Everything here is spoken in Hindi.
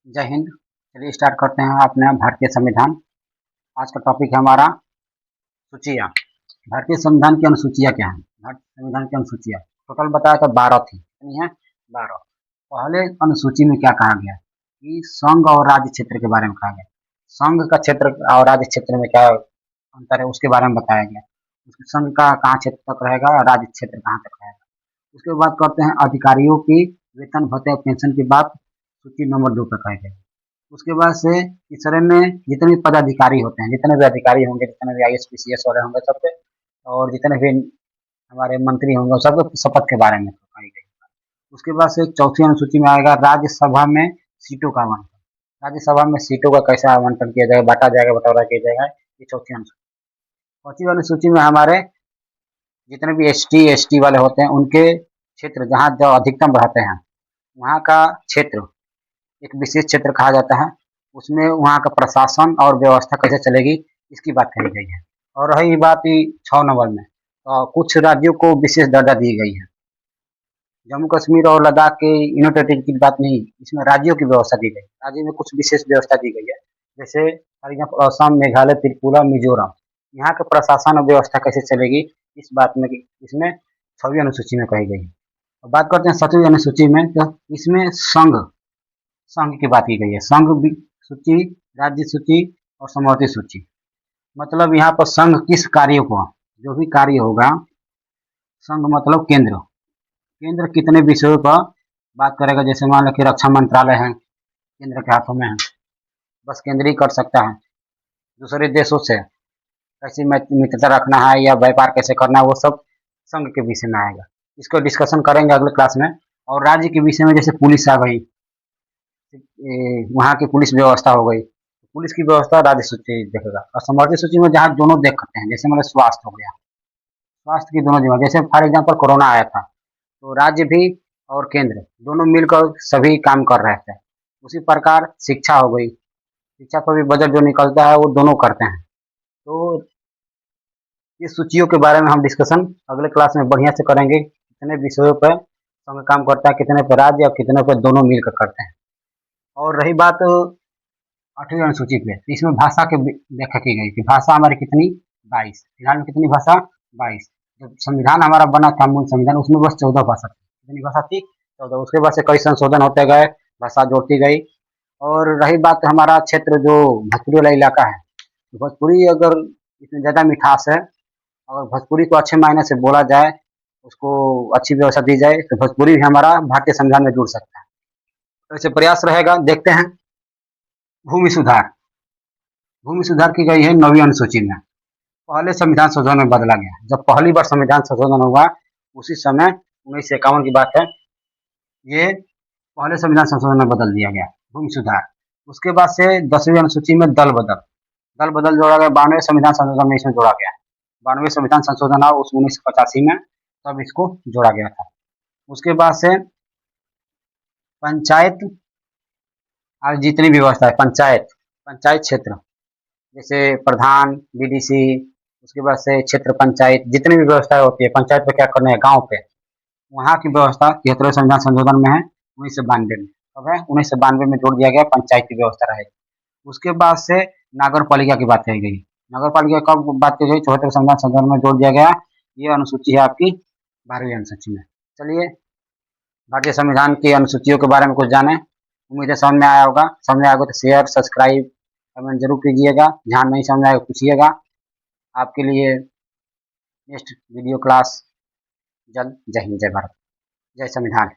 जय हिंद। चलिए स्टार्ट करते हैं अपना भारतीय संविधान। आज का टॉपिक है हमारा सूचियाँ। भारतीय संविधान की अनुसूचियाँ क्या हैं? भारतीय संविधान की अनुसूचियाँ टोटल बताया था 12 थी। कितनी है? 12। पहले अनुसूची में क्या कहा गया कि संघ और राज्य क्षेत्र के बारे में कहा गया। संघ का क्षेत्र और राज्य क्षेत्र में क्या अंतर है उसके बारे में बताया गया। संघ का कहाँ क्षेत्र तक रहेगा और राज्य क्षेत्र कहाँ तक रहेगा। उसके बाद करते हैं अधिकारियों की वेतन भत्ते और पेंशन की बात। सूची नंबर 2 तक है। उसके बाद से तीसरे में जितने भी पदाधिकारी होते हैं, जितने भी अधिकारी होंगे, जितने भी आईएएस पीसीएस वाले होंगे सबके, और जितने भी हमारे मंत्री होंगे सबके शपथ के बारे में कही गई। उसके बाद से चौथी अनुसूची में आएगा राज्यसभा में सीटों का आवंटन। राज्यसभा में सीटों का कैसा आवंटन किया जाएगा, बांटा जाएगा, बंटवारा किया जाएगा, ये चौथी अनुसूची। पांचवी अनुसूची में हमारे जितने भी एसटी वाले होते हैं उनके क्षेत्र जहाँ जो अधिकतम रहते हैं वहाँ का क्षेत्र एक विशेष क्षेत्र कहा जाता है। उसमें वहाँ का प्रशासन और व्यवस्था कैसे चलेगी इसकी बात कही गई है। और रही बात 6 नंबर में, तो कुछ राज्यों को विशेष दर्जा दी गई है। जम्मू कश्मीर और लद्दाख के यूनियन टेरिटरी की बात नहीं, इसमें राज्यों की व्यवस्था दी गई। राज्य में कुछ विशेष व्यवस्था दी गई है, जैसे फॉर एग्जाम्पल असम, मेघालय, त्रिपुरा, मिजोरम, यहाँ का प्रशासन और व्यवस्था कैसे चलेगी इस बात में इसमें 6वीं अनुसूची में कही गई है। अब बात करते हैं 7वीं अनुसूची में, तो इसमें संघ संघ की बात की गई है। संघ सूची, राज्य सूची और समवर्ती सूची। मतलब यहाँ पर संघ किस कार्य को, जो भी कार्य होगा, संघ मतलब केंद्र, केंद्र कितने विषयों पर बात करेगा। जैसे मान लो कि रक्षा मंत्रालय है, केंद्र के हाथों में है, बस केंद्र ही कर सकता है। दूसरे देशों से कैसी मित्रता रखना है या व्यापार कैसे करना है, वो सब संघ के विषय में आएगा। इसको डिस्कशन करेंगे अगले क्लास में। और राज्य के विषय में जैसे पुलिस आ गई, वहाँ की पुलिस व्यवस्था हो गई, पुलिस की व्यवस्था राज्य सूची देखेगा। और समवर्ती सूची में जहाँ दोनों देख सकते हैं, जैसे मतलब स्वास्थ्य हो गया, स्वास्थ्य की दोनों जगह, जैसे फॉर एग्जाम्पल कोरोना आया था तो राज्य भी और केंद्र दोनों मिलकर सभी काम कर रहे थे। उसी प्रकार शिक्षा हो गई, शिक्षा पर भी बजट जो निकलता है वो दोनों करते हैं। तो इस सूचियों के बारे में हम डिस्कशन अगले क्लास में बढ़िया से करेंगे, कितने विषयों पर संघ काम करता है, कितने पर राज्य और कितने पर दोनों मिलकर करते हैं। और रही बात 8वीं अनुसूची पे, तो इसमें भाषा की व्याख्या की गई कि भाषा हमारी कितनी, 22। फिलहाल में कितनी भाषा, 22। जब संविधान हमारा बना था, मूल संविधान, उसमें बस 14 भाषा थी। कितनी भाषा थी? 14। उसके बाद से कई संशोधन होते गए, भाषा जोड़ती गई। और रही बात हमारा क्षेत्र जो भोजपुरी वाला इलाका है, भोजपुरी अगर इसमें ज़्यादा मिठास है, अगर भोजपुरी को अच्छे मायने से बोला जाए, उसको अच्छी व्यवस्था दी जाए, तो भोजपुरी भी हमारा भारतीय संविधान में जुड़ सकता है। तो ऐसे प्रयास रहेगा। देखते हैं भूमि सुधार। भूमि सुधार की गई है 9वीं अनुसूची में। पहले संविधान संशोधन में बदला गया। जब पहली बार संविधान संशोधन हुआ उसी समय 1951 की बात है, ये पहले संविधान संशोधन में बदल दिया गया, भूमि सुधार। उसके बाद से 10वीं अनुसूची में दल बदल जोड़ा गया। 92वें संविधान संशोधन में इसमें जोड़ा गया। 92वें संविधान संशोधन आया उस 1985 में, तब इसको जोड़ा गया था। उसके बाद से पंचायत, आज जितनी भी व्यवस्था है, पंचायत क्षेत्र, जैसे प्रधान, बीडीसी, उसके बाद से क्षेत्र पंचायत, जितनी भी व्यवस्था होती है पंचायत पे क्या करना है, गांव पे, वहाँ की व्यवस्था 73वें संविधान संशोधन में है 1992 में। कब है? 1992 में जोड़ दिया गया, पंचायत की व्यवस्था रहेगी। उसके बाद से नगर पालिका की बात कही गई। नगर पालिका कब बात की गई? 74वें संविधान संशोधन में जोड़ दिया गया। ये अनुसूची है आपकी 12वीं अनुसूची में। चलिए भारतीय संविधान की अनुसूचियों के बारे में कुछ जाने। उम्मीद है समझ में आया होगा। समझ में आएगा तो शेयर, सब्सक्राइब, कमेंट जरूर कीजिएगा। जहाँ नहीं समझ में आएगा पूछिएगा। आपके लिए नेक्स्ट वीडियो क्लास जल्द। जय हिंद, जय भारत, जय संविधान।